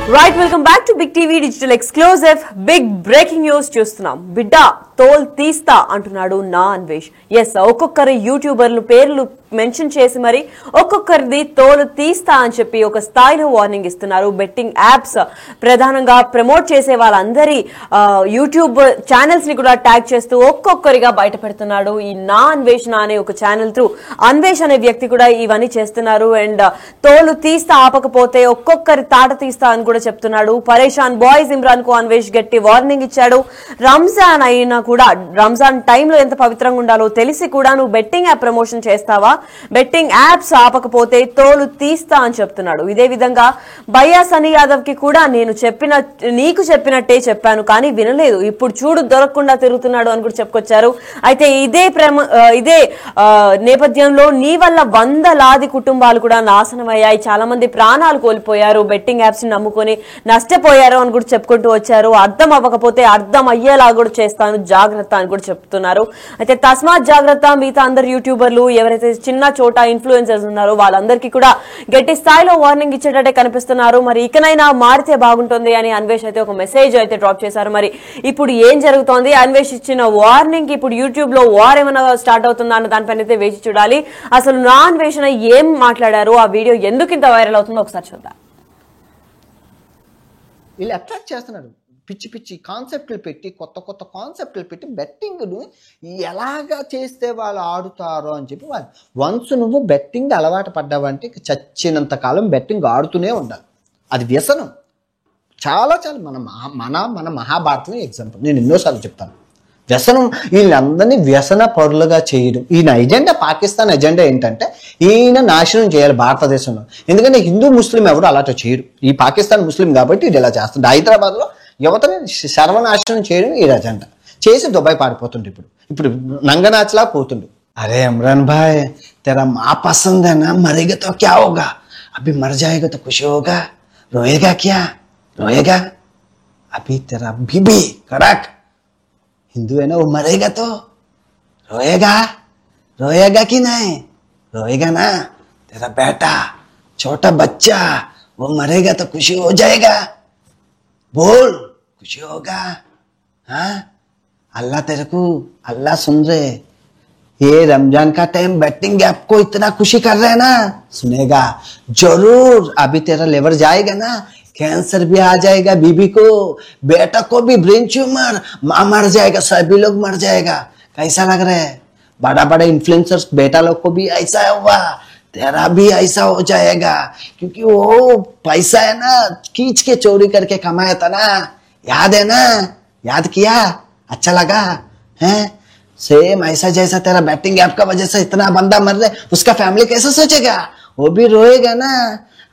Right, welcome back to Big TV Digital Exclusive. Big breaking news చూస్తున్నాం. బిడ్డ తోల్ తీస్తా అంటున్నాడు నా అన్వేష్. ఎస్, ఒక్కొక్కరు యూట్యూబర్లు పేర్లు మెన్షన్ చేసి మరి ఒక్కొక్కరిది తోలు తీస్తా అని చెప్పి ఒక స్థాయిలో వార్నింగ్ ఇస్తున్నారు. బెట్టింగ్ యాప్స్ ప్రధానంగా ప్రమోట్ చేసే వాళ్ళందరి యూట్యూబ్ ఛానల్స్ ని కూడా ట్యాగ్ చేస్తూ ఒక్కొక్కరిగా బయట పెడుతున్నాడు. ఈ నా అన్వేషణ అనే ఒక ఛానల్ త్రూ అన్వేష్ అనే వ్యక్తి కూడా ఇవన్నీ చేస్తున్నారు. అండ్ తోలు తీస్తా ఆపకపోతే ఒక్కొక్కరి తాట తీస్తా అని కూడా చెప్తున్నాడు. పరేషాన్ బాయ్స్ ఇమ్రాన్ కు అన్వేష్ గట్టి వార్నింగ్ ఇచ్చాడు. రంజాన్ అయినా కూడా రంజాన్ టైంలో ఎంత పవిత్రంగా ఉండాలో తెలిసి కూడా నువ్వు బెట్టింగ్ యాప్ ప్రమోషన్ చేస్తావా, బెట్టింగ్ యాప్స్ ఆపకపోతే తోలు తీస్తా అని చెప్తున్నాడు. ఇదే విధంగా భయ్యా సనీ యాదవ్ కి కూడా నీకు చెప్పినట్టే చెప్పాను కానీ వినలేదు, ఇప్పుడు చూడు దొరకకుండా తిరుగుతున్నాడు అని కూడా చెప్పుకొచ్చారు. అయితే ఇదే నేపథ్యంలో నీ వల్ల వందలాది కుటుంబాలు కూడా నాశనం అయ్యాయి, చాలా మంది ప్రాణాలు కోల్పోయారు, బెట్టింగ్ యాప్స్ ని నమ్ముకొని నష్టపోయారు అని కూడా చెప్పుకుంటూ వచ్చారు. అర్థం అవ్వకపోతే అర్థం అయ్యేలా కూడా చేస్తాను, జాగ్రత్త అని కూడా చెప్తున్నారు. అయితే తస్మాత్ జాగ్రత్త. మిగతా అందరు యూట్యూబర్లు ఎవరైతే చిన్న చోట ఇన్ఫ్లుయెన్సర్స్ ఉన్నారో వాళ్ళందరికీ కూడా గట్టి స్థాయిలో వార్నింగ్ ఇచ్చేటట్టే కనిపిస్తున్నారు. మరి ఇకనైనా మారితే బాగుంటుంది అని అన్వేష్ అయితే ఒక మెసేజ్ అయితే డ్రాప్ చేశారు. మరి ఇప్పుడు ఏం జరుగుతోంది, అన్వేష్ ఇచ్చిన వార్నింగ్ ఇప్పుడు యూట్యూబ్ లో వార్ ఏమైనా స్టార్ట్ అవుతుందా అన్న దానిపైన అయితే వేచి చూడాలి. అసలు నా అన్వేషణ ఏం మాట్లాడారు, ఆ వీడియో ఎందుకు ఇంత వైరల్ అవుతుందో ఒకసారి చూద్దాం. వీళ్ళు అట్రాక్ట్ చేస్తున్నారు, పిచ్చి పిచ్చి కాన్సెప్ట్లు పెట్టి, కొత్త కొత్త కాన్సెప్ట్లు పెట్టి బెట్టింగ్ను ఎలాగా చేస్తే వాళ్ళు ఆడుతారో అని చెప్పి వాళ్ళు వన్స్ నువ్వు బెట్టింగ్ అలవాటు పడ్డావంటే చచ్చినంత కాలం బెట్టింగ్ ఆడుతూనే ఉండాలి. అది వ్యసనం. చాలా చాలా మన మహాభారతం ఎగ్జాంపుల్ నేను ఎన్నోసార్లు చెప్తాను. వ్యసనం, వీళ్ళందరినీ వ్యసన పరులుగా చేయడం. ఈయన ఎజెండా, పాకిస్తాన్ ఎజెండా ఏంటంటే ఈయన నాశనం చేయాలి భారతదేశంలో. ఎందుకంటే హిందూ ముస్లిం ఎవరు అలాంటి చేయరు. ఈ పాకిస్తాన్ ముస్లిం కాబట్టి ఇది ఇలా చేస్తుంది. హైదరాబాద్లో యువతని సర్వనాశనం చేయడం ఈ ఎజెండా చేసి దుబాయ్ పారిపోతుండే. ఇప్పుడు నంగనాచ్లా పోతుండు. అరే ఇమ్రాన్ భాయ్ తెరా మా పసంద్ है ना, मरेगा तो क्या होगा, अभी मर जाएगा तो खुश होगा, रोएगा क्या, रोएगा अभी तेरा बीबी कड़क हिंदू है ना, वो मरेगा तो रोएगा, रोएगा कि नहीं, रोएगा ना, तेरा बेटा छोटा बच्चा वो मरेगा तो खुशी हो जाएगा, बोल खुशी होगा. हाँ अल्लाह तेरे को, अल्लाह सुन रहे. ये रमजान का टाइम बेटिंग ऐप को इतना खुशी कर रहे हैं ना, सुनेगा जरूर. अभी तेरा लेवर जाएगा ना, कैंसर भी आ जाएगा, बीबी को, बेटा को भी ब्रेन ट्यूमर, माँ मर जाएगा, सभी लोग मर जाएगा. कैसा लग रहा है? बड़ा बड़ा इन्फ्लुएंसर्स बेटा लोग को भी ऐसा हुआ, तेरा भी ऐसा हो जाएगा. क्योंकि वो पैसा है ना खींच के चोरी करके कमाया था ना, याद है ना, याद किया, अच्छा लगा है. सेम ऐसा जैसा तेरा बैटिंग ऐप का वजह से इतना बंदा मर रहा है, उसका फैमिली कैसे सोचेगा, वो भी रोएगा ना.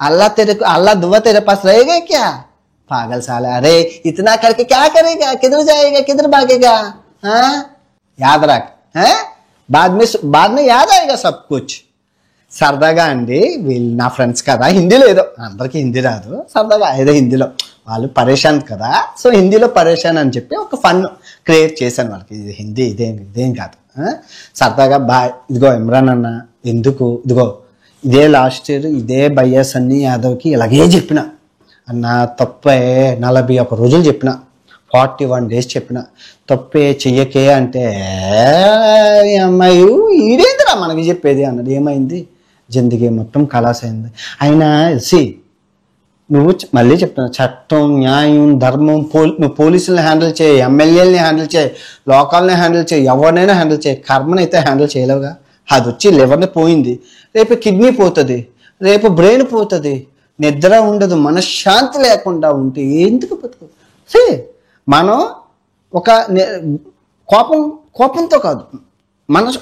अल्लाह तेरे को, अल्लाह दुआ तेरे पास रहेगा क्या, पागल साला. अरे इतना करके क्या करेगा, किधर जाएगा, किधर भागेगा. हाँ याद रख, है बाद में याद आएगा सब कुछ. సరదాగా అండి, వీళ్ళు నా ఫ్రెండ్స్ కదా, హిందీలో ఏదో, అందరికీ హిందీ రాదు, సరదాగా ఏదో హిందీలో వాళ్ళు పరేషాన్ కదా, సో హిందీలో పరేషాన్ అని చెప్పి ఒక ఫన్ క్రియేట్ చేశాను వాళ్ళకి. ఇది హిందీ ఇదేం కాదు, సరదాగా ఇదిగో ఇమ్రాన్ అన్న ఎందుకు, ఇదిగో ఇదే లాస్ట్ ఇయర్ ఇదే భయ్యా సన్నీ యాదవ్కి ఇలాగే చెప్పిన అన్న, తప్పే 41 రోజులు చెప్పిన, 41 days చెప్పిన, తప్పే చెయ్యకే అంటే అమ్మాయి ఈడేందిరా మనకి చెప్పేది అన్నది. ఏమైంది, జిందగీ మొత్తం ఖలాస్ అయింది. అయినా నువ్వు మళ్ళీ చెప్తున్నా, చట్టం, న్యాయం, ధర్మం, నువ్వు పోలీసులను హ్యాండిల్ చేయి, ఎమ్మెల్యేలని హ్యాండిల్ చేయి, లోకాలని హ్యాండిల్ చేయి, ఎవరినైనా హ్యాండిల్ చేయి, కర్మనైతే హ్యాండిల్ చేయలేవుగా. అది వచ్చి లివర్ని పోయింది, రేపు కిడ్నీ పోతుంది, రేపు బ్రెయిన్ పోతుంది, నిద్ర ఉండదు, మనశ్శాంతి లేకుండా ఉంటే ఎందుకు బతుకు. మనం ఒక కోపంతో కాదు,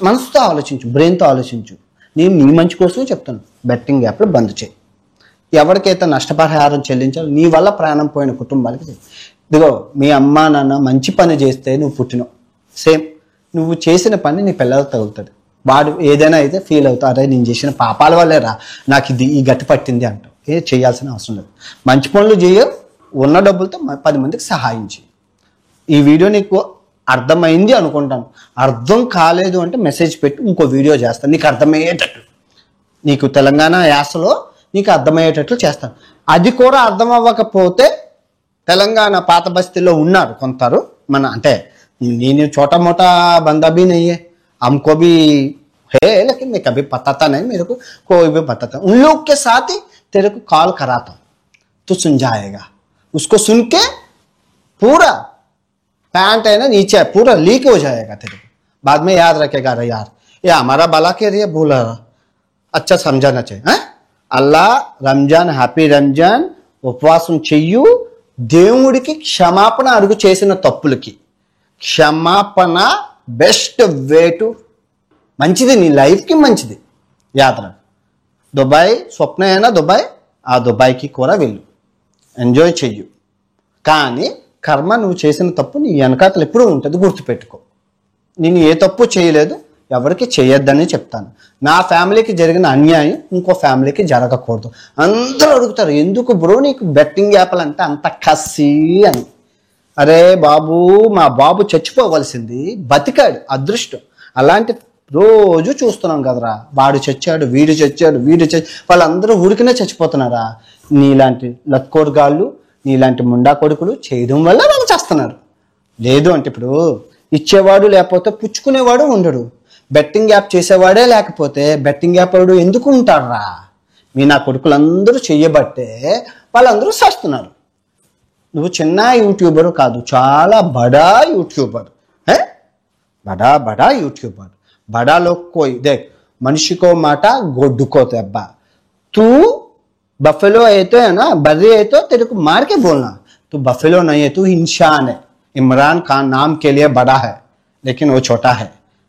మనసుతో ఆలోచించు, బ్రెయిన్తో ఆలోచించు. నేను నీ మంచి కోసమే చెప్తాను, బెట్టింగ్ యాప్లు బంద్ చేయి. ఎవరికైతే నష్టపరిహారం చెల్లించాలో, నీ వల్ల ప్రాణం పోయిన కుటుంబాలకి. ఇదిగో మీ అమ్మా నాన్న మంచి పని చేస్తే నువ్వు పుట్టినావు, సేమ్ నువ్వు చేసిన పని నీ పిల్లలకు తగులుతుంది. వాడు ఏదైనా అయితే ఫీల్ అవుతావు, అరే నేను చేసిన పాపాల వల్లే రా నాకు ఈ గట్టి పట్టింది అంటావు. చేయాల్సిన అవసరం లేదు. మంచి పనులు చేయవు, ఉన్న డబ్బులతో 10 మందికి సహాయం చేయి. ఈ వీడియో నీకు అర్థమైంది అనుకుంటాను. అర్థం కాలేదు అంటే మెసేజ్ పెట్టి ఇంకో వీడియో చేస్తాను నీకు అర్థమయ్యేటట్టు. నీకు తెలంగాణ యాసలో నీకు అర్థమయ్యేటట్లు చేస్తాను. అది కూడా అర్థం అవ్వకపోతే తెలంగాణ పాత బస్తీలో ఉన్నారు కొందరు మన అంటే నేను छोटा मोटा बंदा भी नहीं है हमको भी है लेकिन मैं कभी बताता नहीं मेरे को कोई भी बताता उन लोग के साथ ही तेरे को कॉल कराता तो सुन जाएगा उसको सुन के पूरा पैंट है ना नीचे पूरा लीक हो जाएगा तेरे को बाद में याद रखेगा अरे यार ये हमारा भला के लिए बोला अच्छा समझाना चाहिए है अल्लाह రంజాన్ హ్యాపీ రంజాన్ ఉపవాసం చెయ్యు దేవుడికి క్షమాపణ అడుగు చేసిన తప్పులకి క్షమాపణ బెస్ట్ వే టు మంచిది నీ లైఫ్కి మంచిది యాత్ర దుబాయ్ స్వప్న అయినా దుబాయ్ ఆ దుబాయ్కి కూడా వెళ్ళు ఎంజాయ్ చెయ్యు కానీ కర్మ నువ్వు చేసిన తప్పు నీ వెనకాతలు ఎప్పుడూ ఉంటుంది గుర్తుపెట్టుకో నేను ఏ తప్పు చేయలేదు ఎవరికి చేయొద్దని చెప్తాను నా ఫ్యామిలీకి జరిగిన అన్యాయం ఇంకో ఫ్యామిలీకి జరగకూడదు అందరూ అడుగుతారు ఎందుకు బ్రో నీకు బెట్టింగ్ యాప్లు అంటే అంత కసి అని అరే బాబు మా బాబు చచ్చిపోవలసింది బతికాడు అదృష్టం అలాంటి రోజు చూస్తున్నాం కదరా వాడు చచ్చాడు వీడు చచ్చాడు వాళ్ళందరూ ఊరికనే చచ్చిపోతున్నారా నీలాంటి లక్కోడుగాళ్ళు నీలాంటి ముండా కొడుకులు చేయడం వల్ల వాళ్ళు చేస్తున్నారు లేదు అంటే ఇప్పుడు ఇచ్చేవాడు లేకపోతే పుచ్చుకునేవాడు ఉండడు బెట్టింగ్ యాప్ చేసేవాడే లేకపోతే బెట్టింగ్ యాప్ వాడు ఎందుకు ఉంటారా మీ నా కొడుకులందరూ చెయ్యబట్టే వాళ్ళందరూ చేస్తున్నారు నువ్వు చిన్న యూట్యూబర్ కాదు చాలా బడా యూట్యూబర్ బడా यूट्यूबर बड़ा लोग कोई देख मनुष्य को माटा गोड्डू को अब्बा तू बफेलो है तो है ना बर्री है तो तेरे को मार के बोलना तू बफेलो नहीं है तू इंसान है इमरान खान नाम के लिए बड़ा है लेकिन वो छोटा है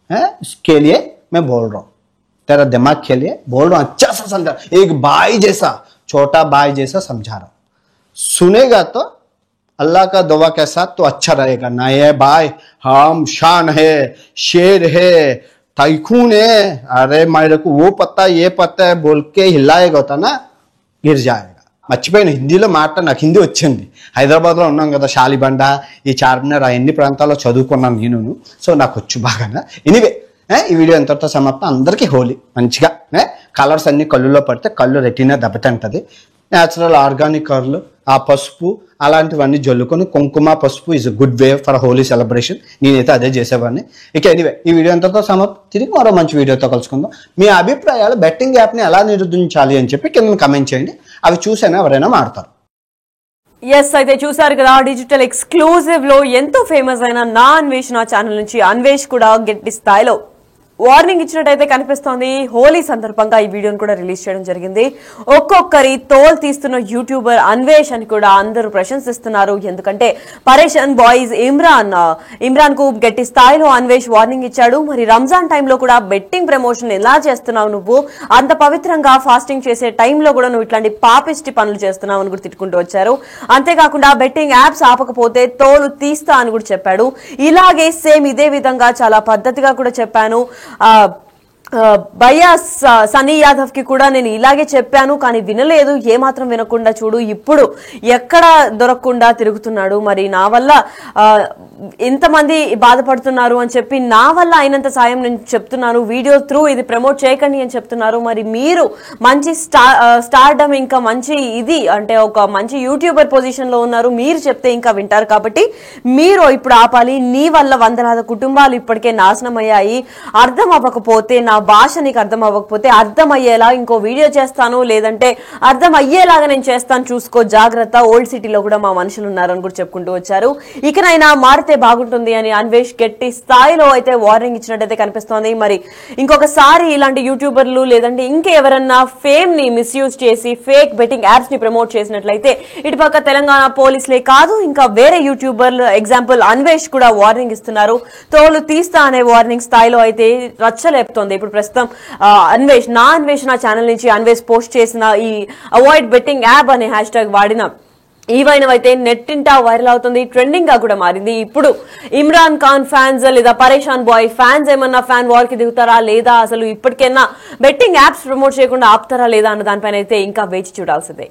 इसके लिए मैं बोल रहा हूँ तेरा दिमाग के लिए बोल रहा हूँ अच्छा सा समझा एक भाई जैसा छोटा भाई जैसा समझा रहा हूँ सुनेगा तो अल्लाह का दुआ के साथ तो अच्छा रहेगा ना ये भाई हम शान है शेर है टाइकून है अरे मेरे को वो पता ये पता है बोल के हिलाएगा होता ना गिर जाएगा మర్చిపోయిన హిందీలో మాట నాకు హిందీ వచ్చింది హైదరాబాద్లో ఉన్నాం కదా షాలిబండ ఈ చార్మినార్ అన్ని ప్రాంతాల్లో చదువుకున్నాను నేను సో నాకు వచ్చు బాగా ఎనీవే ఈ వీడియో ఎంతతో సమాప్తం అందరికీ హోలీ మంచిగా కలర్స్ అన్ని కళ్ళులో పడితే కళ్ళు రెటీనా దెబ్బతింటది న్యాచురల్ ఆర్గానిక్ కలర్లు ఆ పసుపు అలాంటివన్నీ జల్లుకొని కుంకుమ పసుపు is good way for Holi celebration నేనైతే అదే చేసేవాడిని ఇక ఎనీవే ఈ వీడియో ఎంతతో సమాప్తం తిరిగి మరో మంచి వీడియోతో కలుసుకుందాం మీ అభిప్రాయాలు బెట్టింగ్ యాప్ని ఎలా నిరోధించాలి అని చెప్పి కింద కామెంట్ చేయండి అవి చూసైనా ఎవరైనా మాడతారు ఎస్ అయితే చూసారు కదా డిజిటల్ ఎక్స్క్లూజివ్ లో ఎంతో ఫేమస్ అయిన నా అన్వేష్ నా ఛానల్ నుంచి అన్వేష్ కూడా గట్టి స్థాయిలో వార్నింగ్ ఇచ్చినట్టయితే కనిపిస్తోంది హోలీ సందర్భంగా ఈ వీడియోని కూడా రిలీజ్ చేయడం జరిగింది ఒక్కొక్కరి తోల్ తీస్తున్న యూట్యూబర్ అన్వేష్ అని కూడా అందరూ ప్రశంసిస్తున్నారు ఎందుకంటే పరేషాన్ బాయ్స్ ఇమ్రాన్ కు గట్టి స్థాయిలో అన్వేష్ వార్నింగ్ ఇచ్చాడు మరి రంజాన్ టైంలో కూడా బెట్టింగ్ ప్రమోషన్ ఎలా చేస్తున్నావు నువ్వు అంత పవిత్రంగా ఫాస్టింగ్ చేసే టైంలో కూడా నువ్వు ఇట్లాంటి పాపిష్టి పనులు చేస్తున్నావు అని కూడా తిట్టుకుంటూ వచ్చారు అంతేకాకుండా బెట్టింగ్ యాప్స్ ఆపకపోతే తోలు తీస్తా అని కూడా చెప్పాడు ఇలాగే సేమ్ ఇదే విధంగా చాలా పద్ధతిగా కూడా చెప్పాను భయ్యా సనీ యాదవ్ కి కూడా నేను ఇలాగే చెప్పాను కానీ వినలేదు ఏమాత్రం వినకుండా చూడు ఇప్పుడు ఎక్కడ దొరకకుండా తిరుగుతున్నాడు మరి నా వల్ల ఎంతమంది బాధపడుతున్నారు అని చెప్పి నా వల్ల అయినంత సాయం నేను చెప్తున్నాను వీడియో త్రూ ఇది ప్రమోట్ చేయకండి అని చెప్తున్నారు మరి మీరు మంచి స్టార్డమ్ ఇంకా మంచి ఇది అంటే ఒక మంచి యూట్యూబర్ పొజిషన్ లో ఉన్నారు మీరు చెప్తే ఇంకా వింటారు కాబట్టి మీరు ఇప్పుడు ఆపాలి నీ వల్ల వందలాది కుటుంబాలు ఇప్పటికే నాశనం అయ్యాయి అర్థం అవ్వకపోతే నా భాష నీకు అర్థం అవ్వకపోతే అర్థం అయ్యేలా ఇంకో వీడియో చేస్తాను లేదంటే అర్థం అయ్యేలాగా నేను చేస్తాను చూసుకో జాగ్రత్త ఓల్డ్ సిటీలో కూడా మా మనుషులు ఉన్నారని కూడా చెప్పుకుంటూ వచ్చారు ఇకనైనా మారితే బాగుంటుంది అని అన్వేష్ గట్టి స్థాయిలో అయితే వార్నింగ్ ఇచ్చినట్టయితే కనిపిస్తోంది మరి ఇంకొకసారి ఇలాంటి యూట్యూబర్లు లేదంటే ఇంకెవరన్నా ఫేమ్ ని మిస్యూజ్ చేసి ఫేక్ బెట్టింగ్ యాప్స్ ని ప్రమోట్ చేసినట్లయితే ఇటుపక్క తెలంగాణ పోలీసులే కాదు ఇంకా వేరే యూట్యూబర్లు ఎగ్జాంపుల్ అన్వేష్ కూడా వార్నింగ్ ఇస్తున్నారు తోలు తీస్తా అనే వార్నింగ్ స్థాయిలో అయితే రచ్చలేపుతోంది ఇప్పుడు ప్రస్తుతం అన్వేష్ నా ఛానల్ నుంచి అన్వేష్ పోస్ట్ చేసిన ఈ అవాయిడ్ బెట్టింగ్ యాప్ అనే హ్యాష్ ట్యాగ్ వాడిన ఈవైనవైతే నెట్టింటా వైరల్ అవుతుంది ట్రెండింగ్ గా కూడా మారింది ఇప్పుడు ఇమ్రాన్ ఖాన్ ఫ్యాన్స్ లేదా పరేషాన్ బాయ్ ఫ్యాన్స్ ఏమన్నా ఫ్యాన్ వార్ కి దిగుతారా లేదా అసలు ఇప్పటికైనా బెట్టింగ్ యాప్స్ ప్రమోట్ చేయకుండా ఆపుతారా లేదా అన్న దానిపైన అయితే ఇంకా వేచి చూడాల్సిందే